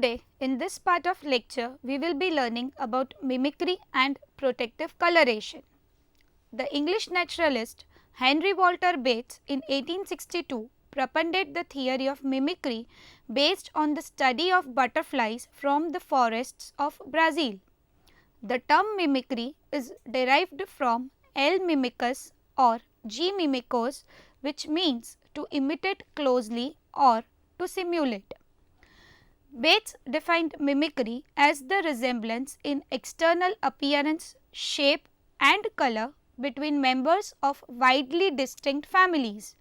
Today in this part of lecture we will be learning about mimicry and protective coloration. The English naturalist Henry Walter Bates in 1862 propounded the theory of mimicry based on the study of butterflies from the forests of Brazil. The term mimicry is derived from L. mimicus or G. mimicus, which means to imitate closely or to simulate. Bates defined mimicry as the resemblance in external appearance, shape and color between members of widely distinct families.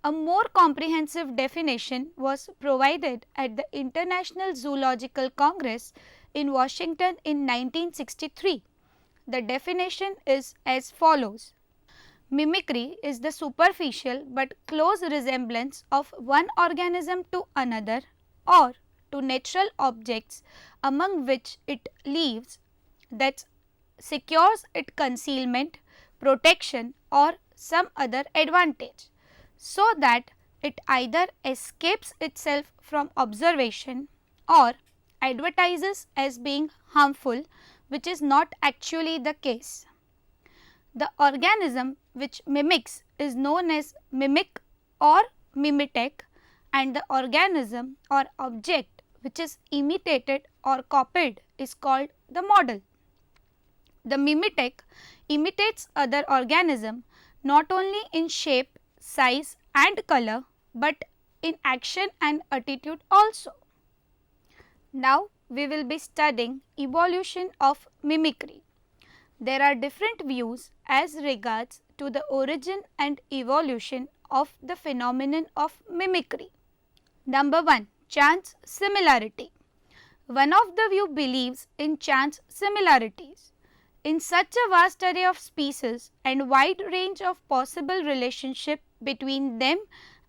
A more comprehensive definition was provided at the International Zoological Congress in Washington in 1963. The definition is as follows: mimicry is the superficial but close resemblance of one organism to another or to natural objects among which it lives that secures it concealment, protection or some other advantage, so that it either escapes itself from observation or advertises as being harmful, which is not actually the case. The organism which mimics is known as mimic or mimetic, and the organism or object which is imitated or copied is called the model. The mimetic imitates other organism not only in shape, size and color, but in action and attitude also. Now we will be studying evolution of mimicry. There are different views as regards to the origin and evolution of the phenomenon of mimicry. Number 1. Chance similarity. One of the view believes in chance similarities. In such a vast array of species and wide range of possible relationship between them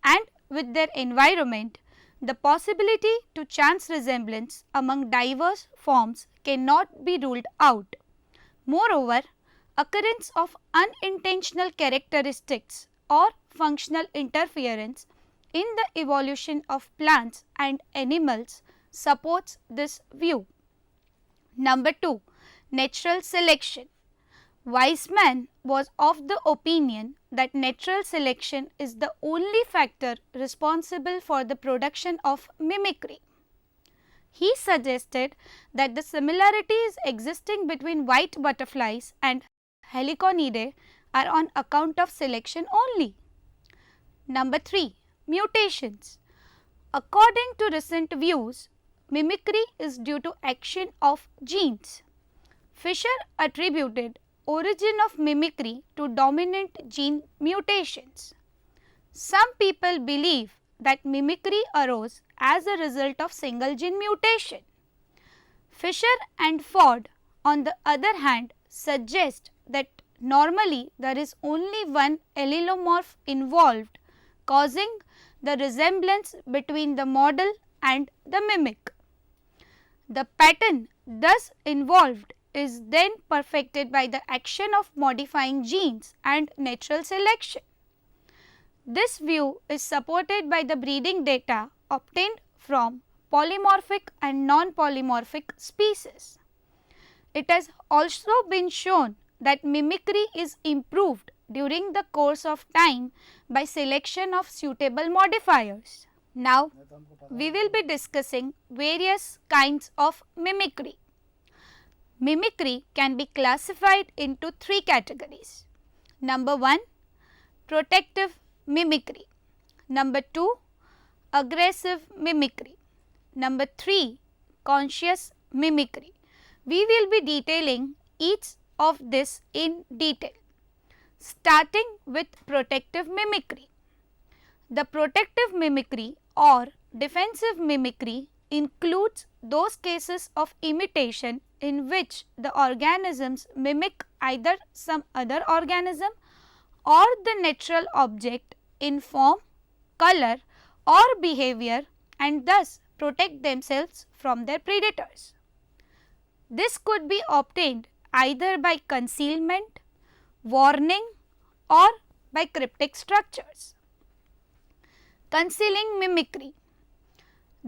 and with their environment, the possibility to chance resemblance among diverse forms cannot be ruled out. Moreover, occurrence of unintentional characteristics or functional interference in the evolution of plants and animals supports this view. Number 2. Natural selection. Weismann was of the opinion that natural selection is the only factor responsible for the production of mimicry. He suggested that the similarities existing between white butterflies and Heliconidae are on account of selection only. Number 3. Mutations. According to recent views, mimicry is due to action of genes. Fisher attributed origin of mimicry to dominant gene mutations. Some people believe that mimicry arose as a result of single gene mutation. Fisher and Ford, on the other hand, suggest that normally there is only one allelomorph involved, causing the resemblance between the model and the mimic. The pattern thus involved is then perfected by the action of modifying genes and natural selection. This view is supported by the breeding data obtained from polymorphic and non-polymorphic species. It has also been shown that mimicry is improved during the course of time by selection of suitable modifiers. Now, we will be discussing various kinds of mimicry. Mimicry can be classified into 3 categories. Number 1. Protective mimicry. Number 2. Aggressive mimicry. Number 3. Conscious mimicry. We will be detailing each of this in detail. Starting with protective mimicry. The protective mimicry or defensive mimicry includes those cases of imitation in which the organisms mimic either some other organism or the natural object in form, color or behavior, and thus protect themselves from their predators. This could be obtained either by concealment, warning or by cryptic structures. Concealing mimicry.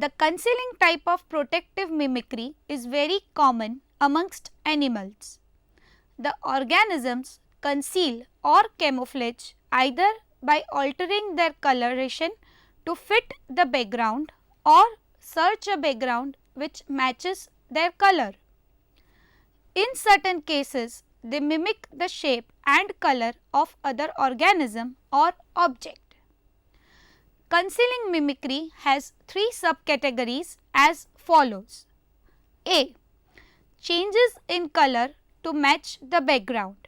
The concealing type of protective mimicry is very common amongst animals. The organisms conceal or camouflage either by altering their coloration to fit the background or search a background which matches their color. In certain cases, they mimic the shape and color of other organism or object. Concealing mimicry has three subcategories as follows. A. Changes in color to match the background.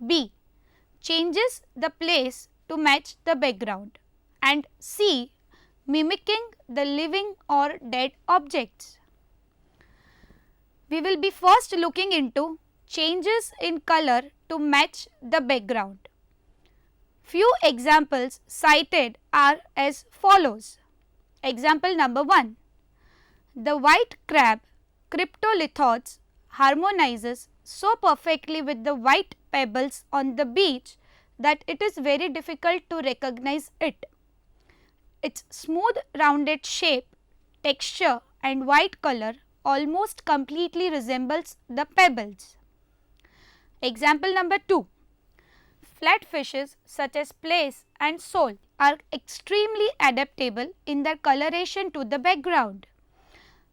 B. Changes the place to match the background. And C. Mimicking the living or dead objects. We will be first looking into changes in color to match the background. Few examples cited are as follows. Example number 1. The white crab Cryptolithodes harmonizes so perfectly with the white pebbles on the beach that it is very difficult to recognize it. Its smooth rounded shape, texture and white color almost completely resembles the pebbles. Example number 2. Flatfishes such as plaice and sole are extremely adaptable in their coloration to the background.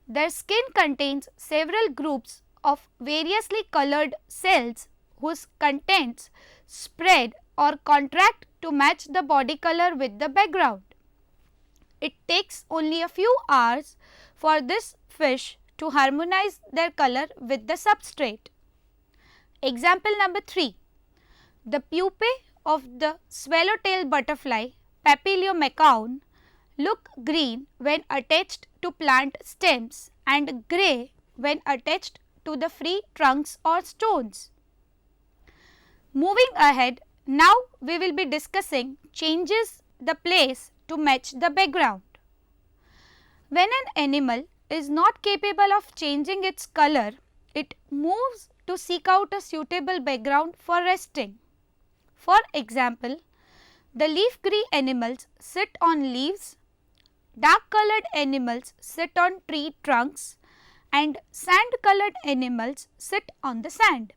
Their skin contains several groups of variously colored cells whose contents spread or contract to match the body color with the background. It takes only a few hours for this fish to harmonize their color with the substrate. Example number 3. The pupae of the swallowtail butterfly Papiliomacaon look green when attached to plant stems and grey when attached to the free trunks or stones. Moving ahead, now we will be discussing changes the place to match the background. When an animal is not capable of changing its color, it moves to seek out a suitable background for resting. For example, the leaf-green animals sit on leaves, dark-colored animals sit on tree trunks, and sand-colored animals sit on the sand.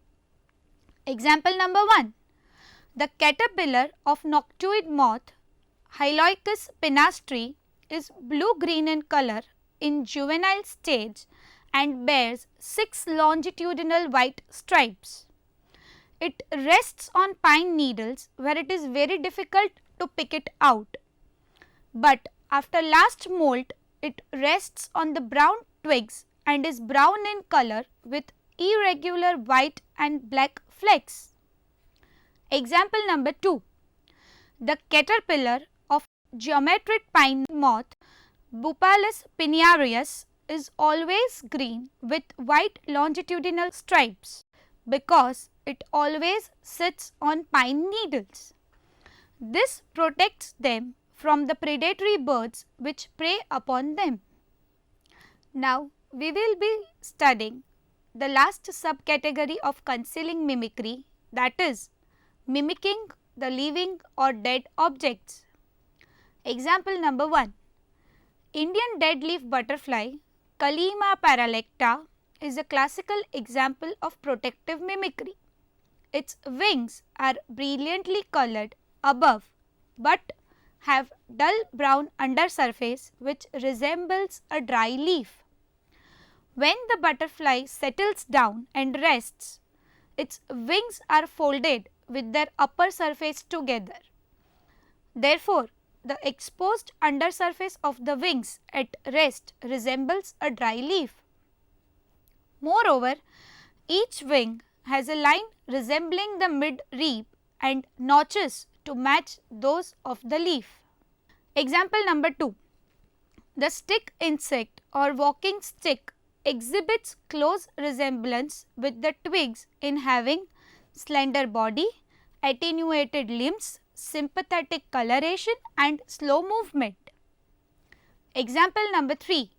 Example number 1. The caterpillar of noctuid moth Hyloicus pinastri is blue-green in color in juvenile stage and bears 6 longitudinal white stripes. It rests on pine needles where it is very difficult to pick it out. But after last molt, it rests on the brown twigs and is brown in color with irregular white and black flecks. Example number 2. The caterpillar of geometric pine moth Bupalus pinearius is always green with white longitudinal stripes because it always sits on pine needles. This protects them from the predatory birds which prey upon them. Now, we will be studying the last subcategory of concealing mimicry, that is, mimicking the living or dead objects. Example number 1. Indian deadleaf butterfly Kallima paralecta is a classical example of protective mimicry. Its wings are brilliantly colored above but have dull brown undersurface which resembles a dry leaf. When the butterfly settles down and rests, its wings are folded with their upper surface together. Therefore, the exposed undersurface of the wings at rest resembles a dry leaf. Moreover, each wing has a line resembling the mid-rib and notches to match those of the leaf. Example number 2. The stick insect or walking stick exhibits close resemblance with the twigs in having slender body, attenuated limbs, sympathetic coloration and slow movement. Example number 3.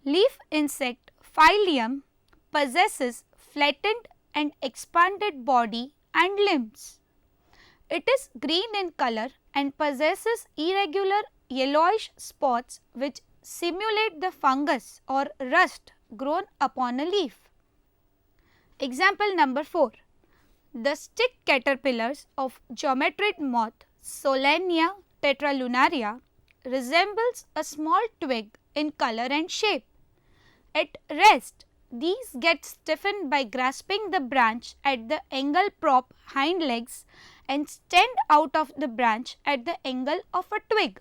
Leaf insect Phyllium possesses flattened and expanded body and limbs. It is green in color and possesses irregular yellowish spots which simulate the fungus or rust grown upon a leaf. Example number 4. The stick caterpillars of geometrid moth Solania tetralunaria resembles a small twig in color and shape. At rest, these get stiffened by grasping the branch at the angle prop hind legs and stand out of the branch at the angle of a twig.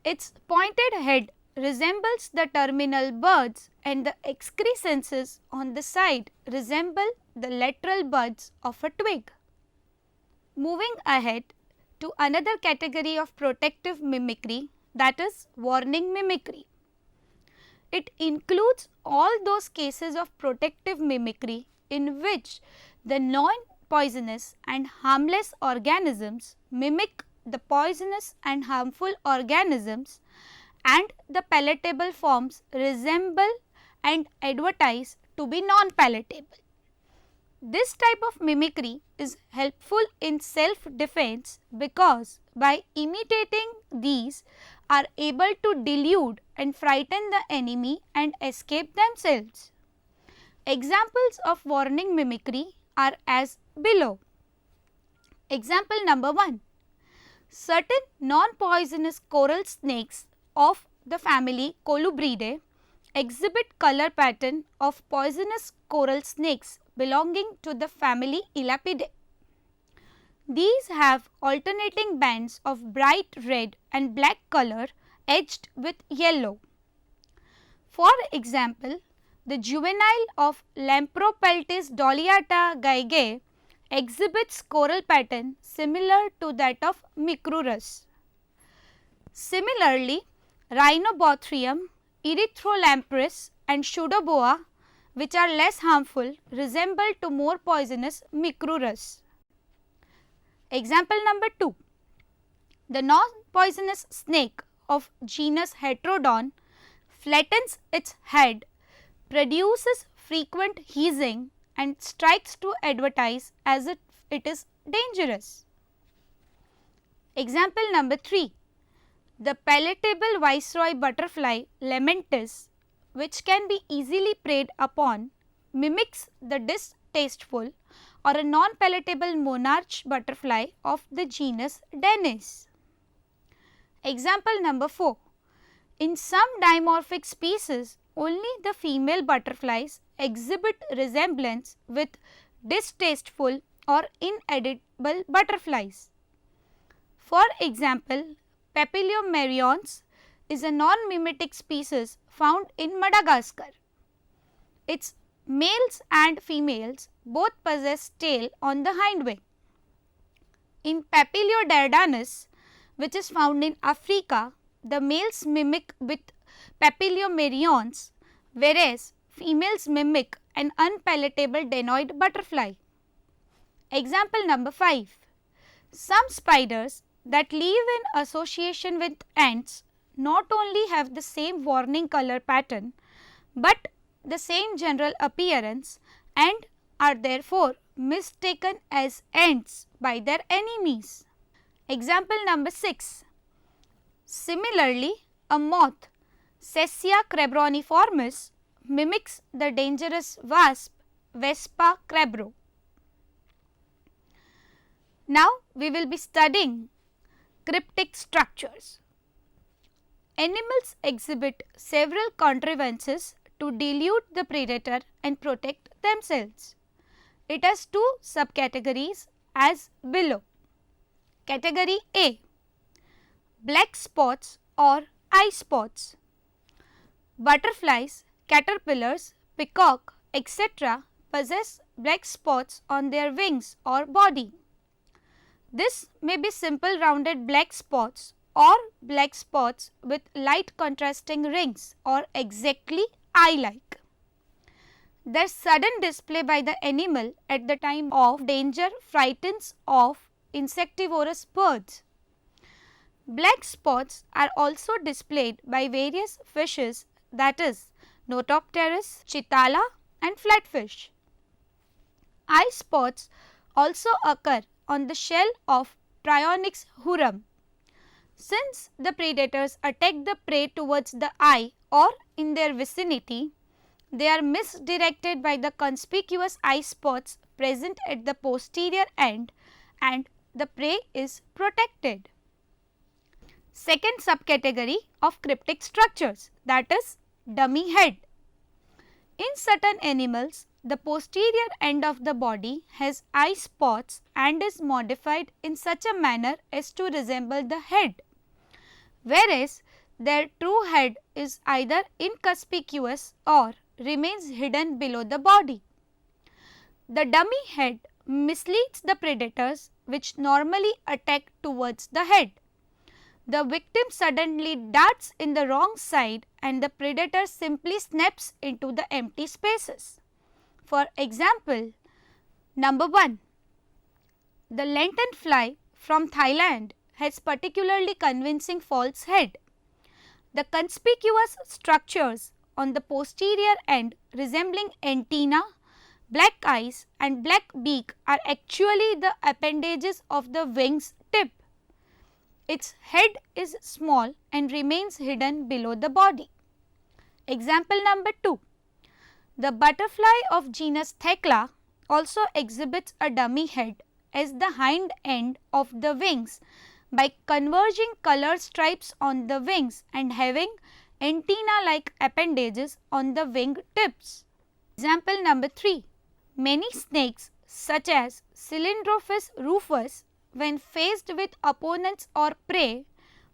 Its pointed head resembles the terminal buds and the excrescences on the side resemble the lateral buds of a twig. Moving ahead to another category of protective mimicry, that is warning mimicry. It includes all those cases of protective mimicry in which the non-poisonous and harmless organisms mimic the poisonous and harmful organisms and the palatable forms resemble and advertise to be non-palatable. This type of mimicry is helpful in self-defense because by imitating these are able to delude and frighten the enemy and escape themselves. Examples of warning mimicry are as below. Example number 1. Certain non-poisonous coral snakes of the family Colubridae exhibit color pattern of poisonous coral snakes belonging to the family Elapidae. These have alternating bands of bright red and black color edged with yellow. For example, the juvenile of Lampropeltis doliata geigae exhibits coral pattern similar to that of Micrurus. Similarly, Rhinobothrium, Erythrolamprus and Pseudoboa, which are less harmful, resemble to more poisonous Micrurus. Example number 2. The non-poisonous snake of genus Heterodon flattens its head, produces frequent hissing and strikes to advertise as if it is dangerous. Example number 3. The palatable viceroy butterfly Lamentis, which can be easily preyed upon, mimics the distasteful or a non-palatable monarch butterfly of the genus Danis. Example number 4. In some dimorphic species, only the female butterflies exhibit resemblance with distasteful or inedible butterflies. For example, Papiliomeryons is a non-mimetic species found in Madagascar. Its males and females both possess tail on the hind wing. In Papiliodardanus, which is found in Africa, the males mimic with Papiliomeryons, whereas females mimic an unpalatable denoid butterfly. Example number 5. Some spiders that live in association with ants not only have the same warning color pattern, but the same general appearance and are therefore mistaken as ants by their enemies. Example number 6. Similarly, a moth, Cessia crabroniformis, mimics the dangerous wasp Vespa crabro. Now, we will be studying cryptic structures. Animals exhibit several contrivances to delude the predator and protect themselves. It has two subcategories as below. Category A. Black spots or eye spots. Butterflies, caterpillars, peacock, etc. possess black spots on their wings or body. This may be simple rounded black spots or black spots with light contrasting rings or exactly eye-like. Their sudden display by the animal at the time of danger frightens off insectivorous birds. Black spots are also displayed by various fishes, that is Notopterus, Chitala and flatfish. Eye spots also occur on the shell of Trionyx hurum. Since the predators attack the prey towards the eye or in their vicinity, they are misdirected by the conspicuous eye spots present at the posterior end and the prey is protected. Second subcategory of cryptic structures, that is dummy head. In certain animals, the posterior end of the body has eye spots and is modified in such a manner as to resemble the head, whereas their true head is either inconspicuous or remains hidden below the body. The dummy head misleads the predators which normally attack towards the head. The victim suddenly darts in the wrong side and the predator simply snaps into the empty spaces. For example, number 1. The lanternfly from Thailand has particularly convincing false head. The conspicuous structures on the posterior end resembling antenna, black eyes and black beak are actually the appendages of the wing's tip. Its head is small and remains hidden below the body. Example number 2. The butterfly of genus Thecla also exhibits a dummy head as the hind end of the wings by converging color stripes on the wings and having antenna-like appendages on the wing tips. Example number 3. Many snakes such as Cylindrophis rufus, when faced with opponents or prey,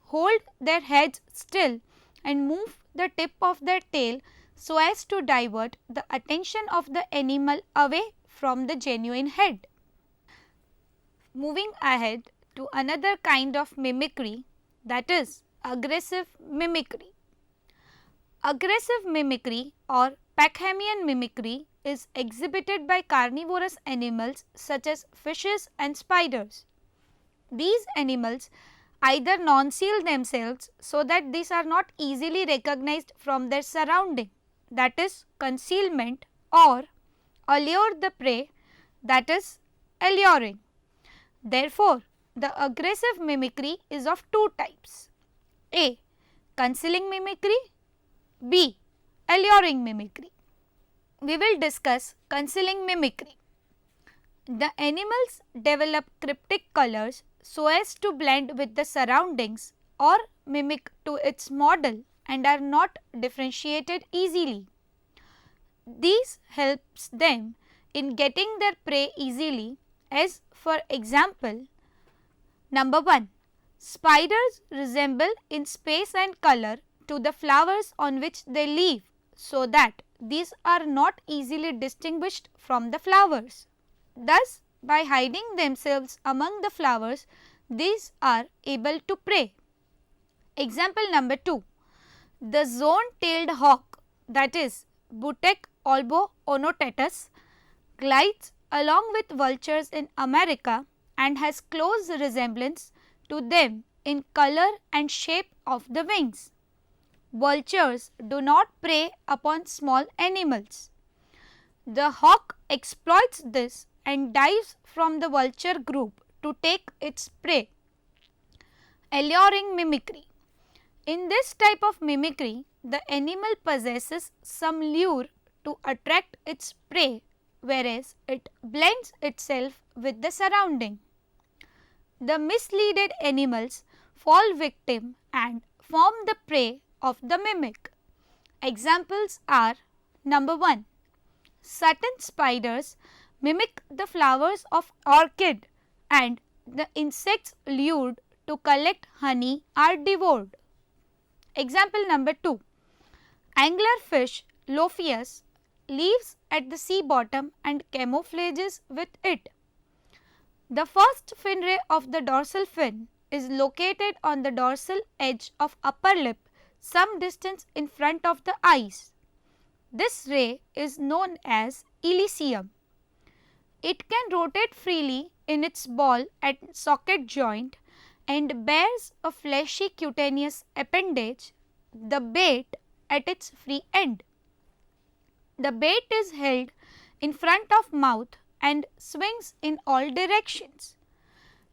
hold their heads still and move the tip of their tail so as to divert the attention of the animal away from the genuine head. Moving ahead to another kind of mimicry, that is aggressive mimicry. Aggressive mimicry or Packhamian mimicry is exhibited by carnivorous animals such as fishes and spiders. These animals either non-seal themselves so that these are not easily recognized from their surrounding, that is concealment, or allure the prey, that is alluring. Therefore, the aggressive mimicry is of two types: A. Concealing mimicry, B. Alluring mimicry. We will discuss concealing mimicry. The animals develop cryptic colors so as to blend with the surroundings or mimic to its model and are not differentiated easily. This helps them in getting their prey easily, as for example, number 1. Spiders resemble in space and color to the flowers on which they live, so that these are not easily distinguished from the flowers. Thus, by hiding themselves among the flowers, these are able to prey. Example number 2. The zone-tailed hawk, that is Butek albo onotatus, glides along with vultures in America and has close resemblance to them in color and shape of the wings. Vultures do not prey upon small animals. The hawk exploits this and dives from the vulture group to take its prey. Alluring mimicry. In this type of mimicry, the animal possesses some lure to attract its prey, whereas it blends itself with the surrounding. The misleaded animals fall victim and form the prey of the mimic. Examples are: number 1. Certain spiders mimic the flowers of orchid and the insects lured to collect honey are devoured. Example number 2. Anglerfish Lophius lives at the sea bottom and camouflages with it. The first fin ray of the dorsal fin is located on the dorsal edge of upper lip some distance in front of the eyes. This ray is known as elysium. It can rotate freely in its ball at socket joint and bears a fleshy cutaneous appendage, the bait, at its free end. The bait is held in front of mouth and swings in all directions.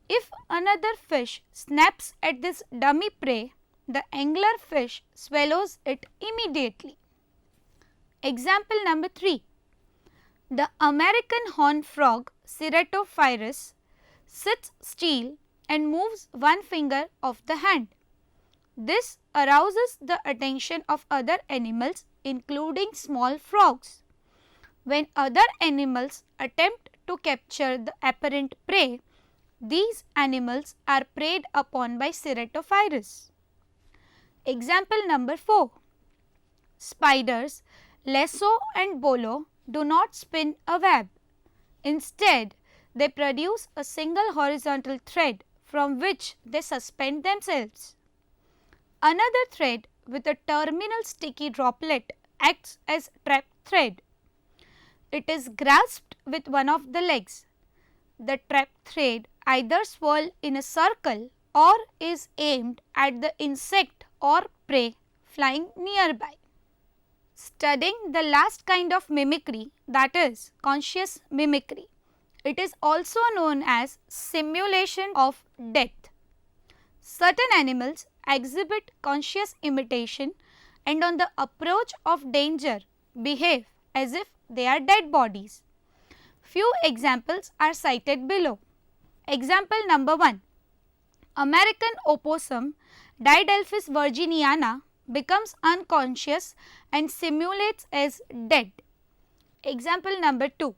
If another fish snaps at this dummy prey, the angler fish swallows it immediately. Example number 3. The American horned frog Ceratophyrus sits still and moves one finger of the hand. This arouses the attention of other animals, including small frogs. When other animals attempt to capture the apparent prey, these animals are preyed upon by Ceratophyrus. Example number 4. Spiders Lasso and Bolo do not spin a web. Instead, they produce a single horizontal thread from which they suspend themselves. Another thread with a terminal sticky droplet acts as trap thread. It is grasped with one of the legs. The trap thread either swirls in a circle or is aimed at the insect or prey flying nearby. Studying the last kind of mimicry, that is conscious mimicry. It is also known as simulation of death. Certain animals exhibit conscious imitation and on the approach of danger behave as if they are dead bodies. Few examples are cited below. Example number 1. American opossum Didelphis virginiana becomes unconscious and simulates as dead. Example number 2.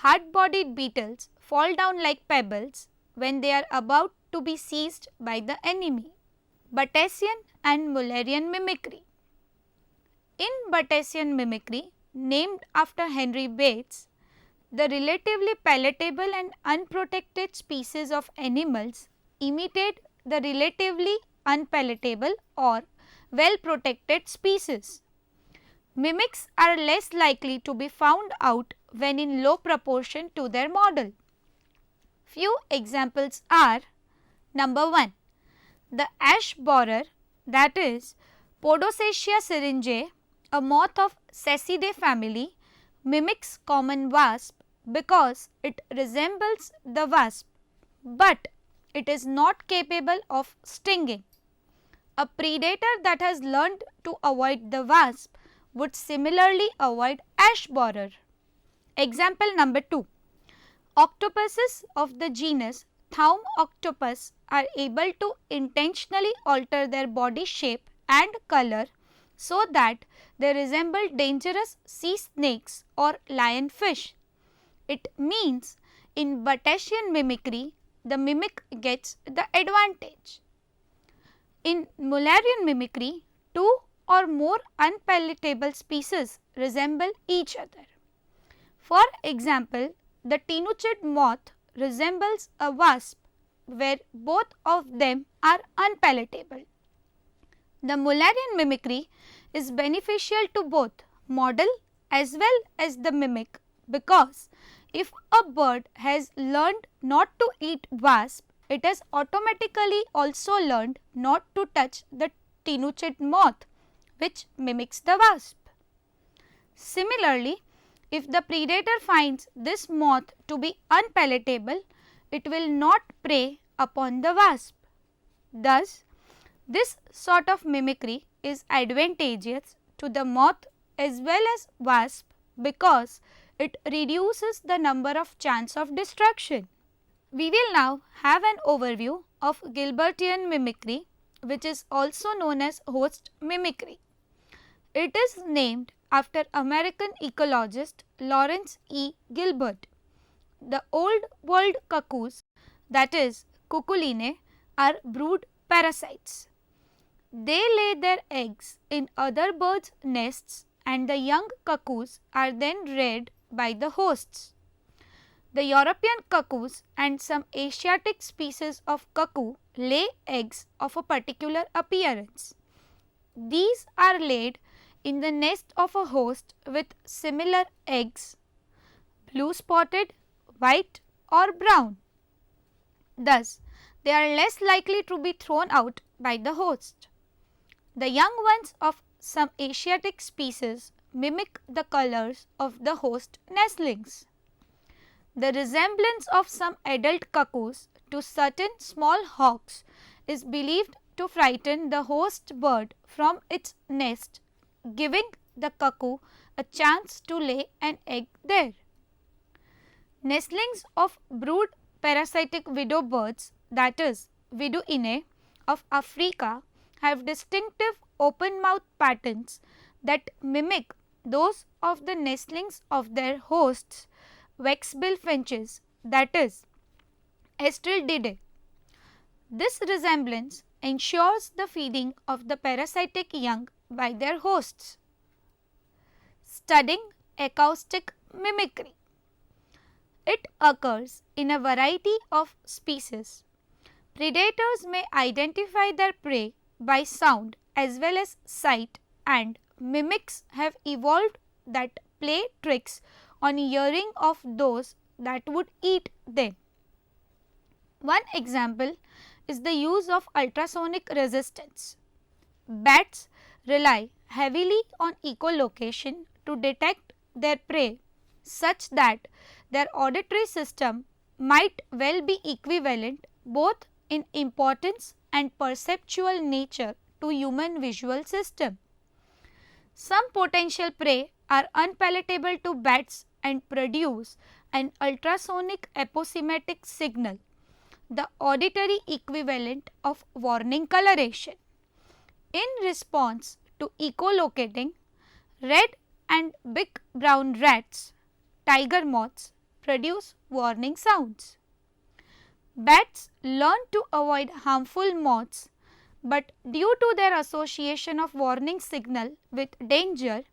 Hard-bodied beetles fall down like pebbles when they are about to be seized by the enemy. Batesian and Mullerian mimicry. In Batesian mimicry, named after Henry Bates, the relatively palatable and unprotected species of animals imitate the relatively unpalatable or well-protected species. Mimics are less likely to be found out when in low proportion to their model. Few examples are: number 1. The ash borer, that is Podosacea syringae, a moth of Secidae family, mimics common wasp because it resembles the wasp, but it is not capable of stinging. A predator that has learned to avoid the wasp would similarly avoid ash borer. Example number 2. Octopuses of the genus Thaumoctopus are able to intentionally alter their body shape and color so that they resemble dangerous sea snakes or lionfish. It means in Batesian mimicry, the mimic gets the advantage. In Mullerian mimicry, two or more unpalatable species resemble each other. For example, the Tenochid moth resembles a wasp where both of them are unpalatable. The Mullerian mimicry is beneficial to both model as well as the mimic, because if a bird has learned not to eat wasp, it has automatically also learned not to touch the Tenochid moth, which mimics the wasp. Similarly, if the predator finds this moth to be unpalatable, it will not prey upon the wasp. Thus, this sort of mimicry is advantageous to the moth as well as wasp because it reduces the number of chance of destruction. We will now have an overview of Gilbertian mimicry, which is also known as host mimicry. It is named after American ecologist Lawrence E. Gilbert. The Old World cuckoos, that is Cuculinae, are brood parasites. They lay their eggs in other birds' nests and the young cuckoos are then reared by the hosts. The European cuckoos and some Asiatic species of cuckoo lay eggs of a particular appearance. These are laid in the nest of a host with similar eggs, blue spotted, white or brown. Thus, they are less likely to be thrown out by the host. The young ones of some Asiatic species mimic the colors of the host nestlings. The resemblance of some adult cuckoos to certain small hawks is believed to frighten the host bird from its nest, giving the cuckoo a chance to lay an egg there. Nestlings of brood parasitic widow birds, that is, Viduinae of Africa, have distinctive open mouth patterns that mimic those of the nestlings of their hosts, waxbill finches, that is, Estrellidae. This resemblance ensures the feeding of the parasitic young by their hosts. Studying acoustic mimicry. It occurs in a variety of species. Predators may identify their prey by sound as well as sight, and mimics have evolved that play tricks on hearing of those that would eat them. One example is the use of ultrasonic resistance. Bats rely heavily on echolocation to detect their prey, such that their auditory system might well be equivalent both in importance and perceptual nature to human visual system. Some potential prey are unpalatable to bats and produce an ultrasonic aposematic signal, the auditory equivalent of warning coloration. In response to echolocating, red and big brown rats, tiger moths, produce warning sounds. Bats learn to avoid harmful moths, but due to their association of warning signal with danger,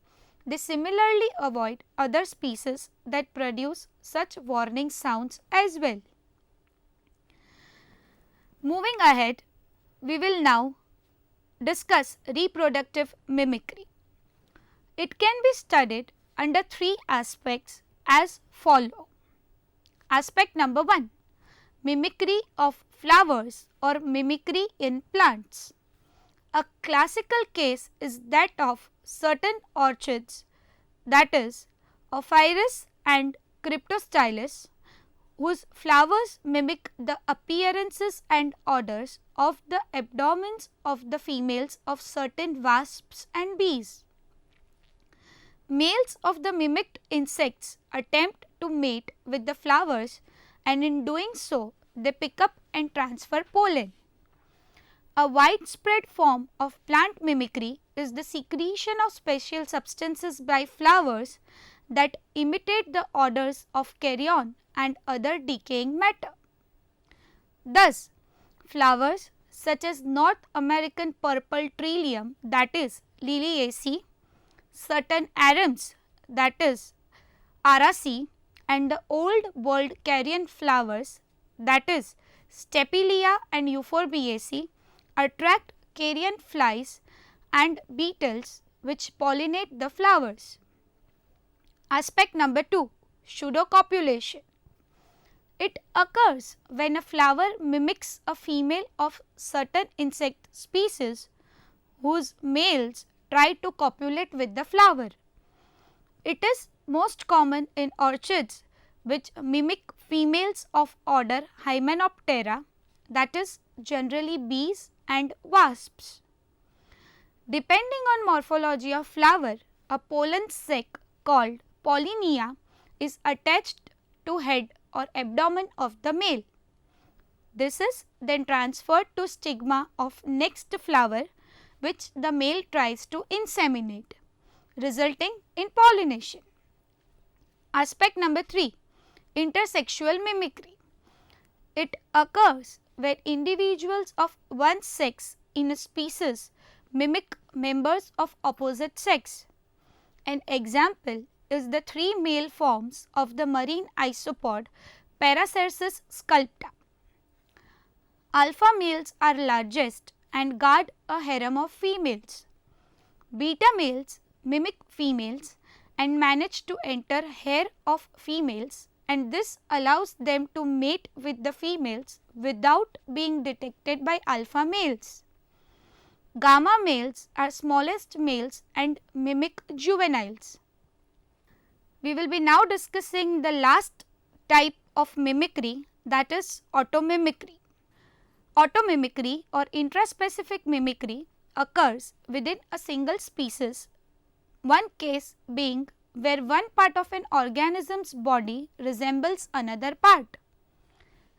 they similarly avoid other species that produce such warning sounds as well. Moving ahead, we will now discuss reproductive mimicry. It can be studied under three aspects as follow. Aspect number 1, mimicry of flowers or mimicry in plants. A classical case is that of certain orchids, that is, Ophrys and Cryptostylus, whose flowers mimic the appearances and odors of the abdomens of the females of certain wasps and bees. Males of the mimicked insects attempt to mate with the flowers, and in doing so they pick up and transfer pollen. A widespread form of plant mimicry is the secretion of special substances by flowers that imitate the odors of carrion and other decaying matter. Thus, flowers such as North American purple trillium, that is Liliaceae, certain arams, that is Araceae, and the old world carrion flowers, that is Stapelia and Euphorbiaceae, attract carrion flies and beetles which pollinate the flowers. Aspect number 2, pseudocopulation. It occurs when a flower mimics a female of certain insect species whose males try to copulate with the flower. It is most common in orchids which mimic females of order Hymenoptera, that is generally bees and wasps. Depending on morphology of flower, a pollen sac called pollinia is attached to head or abdomen of the male. This is then transferred to stigma of next flower, which the male tries to inseminate, resulting in pollination. Aspect number 3, intersexual mimicry. It occurs where individuals of one sex in a species mimic members of opposite sex. An example is the three male forms of the marine isopod Paracersus sculpta. Alpha males are largest and guard a harem of females. Beta males mimic females and manage to enter hair of females, and this allows them to mate with the females without being detected by alpha males. Gamma males are smallest males and mimic juveniles. We will be now discussing the last type of mimicry, that is automimicry. Automimicry or intraspecific mimicry occurs within a single species, one case being where one part of an organism's body resembles another part.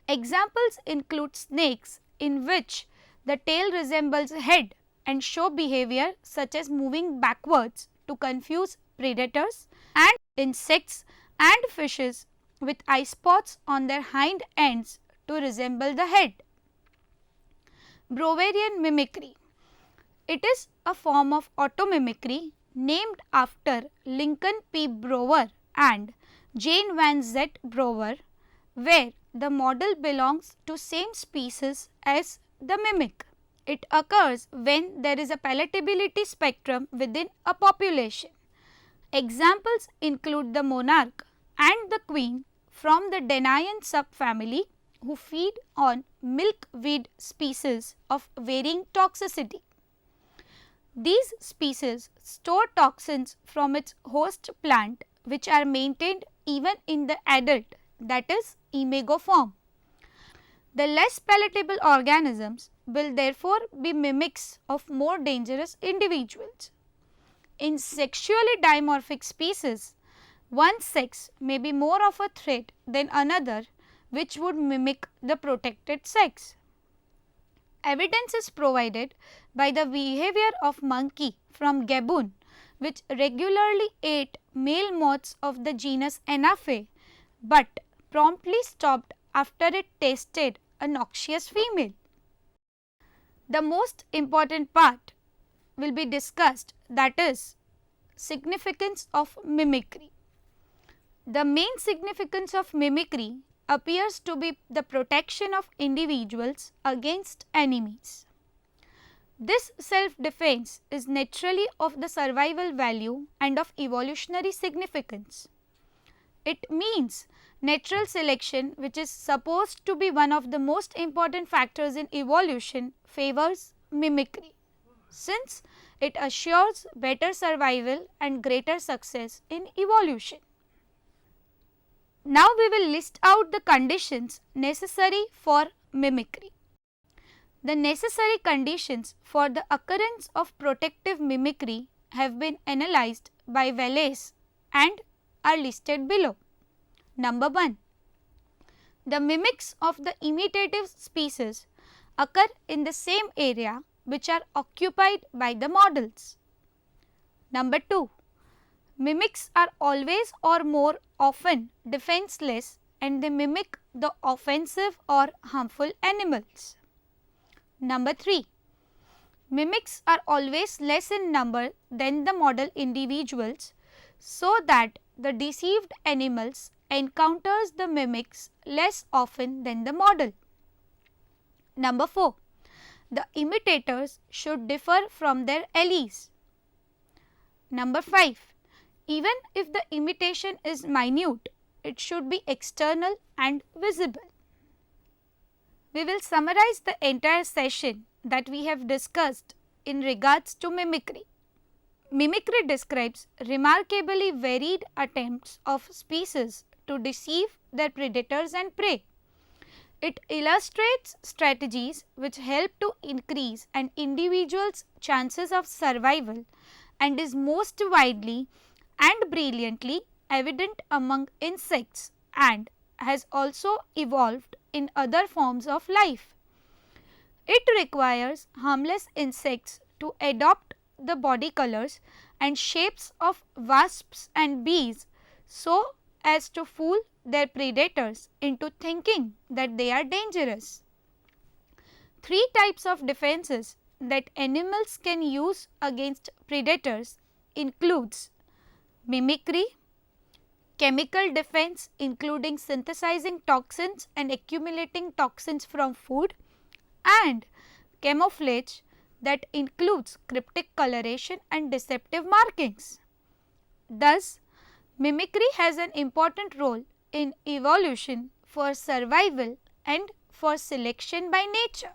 Examples include snakes, in which the tail resembles a head and show behavior such as moving backwards to confuse predators, and insects and fishes with eye spots on their hind ends to resemble the head. Brovarian mimicry. It is a form of automimicry named after Lincoln P. Brower and Jane Van Zett Brower, where the model belongs to same species as the mimic. It occurs when there is a palatability spectrum within a population. Examples include the monarch and the queen from the Danaian subfamily, who feed on milkweed species of varying toxicity. These species store toxins from its host plant, which are maintained even in the adult, that is imago form. The less palatable organisms will therefore be mimics of more dangerous individuals. In sexually dimorphic species, one sex may be more of a threat than another, which would mimic the protected sex. Evidence is provided by the behavior of monkey from Gabon, which regularly ate male moths of the genus Anaphey, but promptly stopped after it tasted a noxious female. The most important part will be discussed, that is significance of mimicry. The main significance of mimicry appears to be the protection of individuals against enemies. This self-defense is naturally of the survival value and of evolutionary significance. It means natural selection, which is supposed to be one of the most important factors in evolution, favors mimicry, since it assures better survival and greater success in evolution. Now we will list out the conditions necessary for mimicry. The necessary conditions for the occurrence of protective mimicry have been analyzed by Wallace and are listed below. Number 1. The mimics of the imitative species occur in the same area which are occupied by the models. Number 2. Mimics are always or more often defenseless and they mimic the offensive or harmful animals. Number 3. Mimics are always less in number than the model individuals, so that the deceived animals encounters the mimics less often than the model. Number 4. The imitators should differ from their allies. Number 5. Even if the imitation is minute, it should be external and visible. We will summarize the entire session that we have discussed in regards to mimicry. Mimicry describes remarkably varied attempts of species to deceive their predators and prey. It illustrates strategies which help to increase an individual's chances of survival and is most widely and brilliantly evident among insects and has also evolved in other forms of life. It requires harmless insects to adopt the body colors and shapes of wasps and bees so as to fool their predators into thinking that they are dangerous. 3 types of defenses that animals can use against predators includes mimicry, chemical defense including synthesizing toxins and accumulating toxins from food, and camouflage that includes cryptic coloration and deceptive markings. Thus, mimicry has an important role in evolution for survival and for selection by nature.